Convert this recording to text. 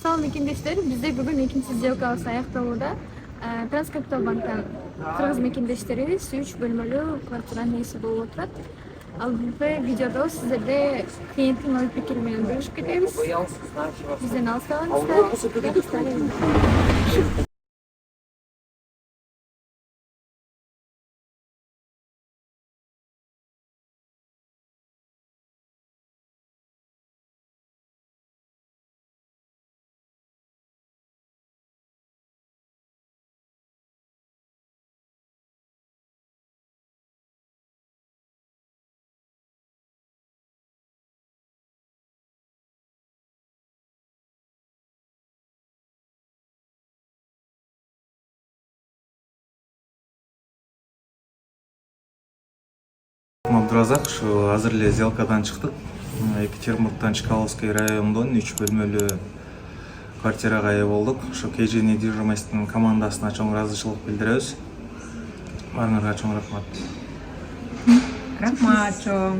Assalomu mekendeshlar, bizda bugun ikkinchi сделкабыз аякталууда. Транскапитал банктан кыргыз мекендештери сүйүч бөлмөлүү квартиранын ээси болуп отурат. Ал бул видеодо сиздерде клиенттин ой пикири менен бөлүшүп кетебиз. Бизден алыстабаңыздар. Абдуразак, ушу азыр эле сделкадан чыктык. Екатеринбургтан Чкаловский райондон 3 бөлмөлүү квартирага ээ болдук. Ушу KG недвижимостьтин командасына чоң ыраазычылык билдиребиз. Баарыңарга чоң рахмат. Рахмат чоң.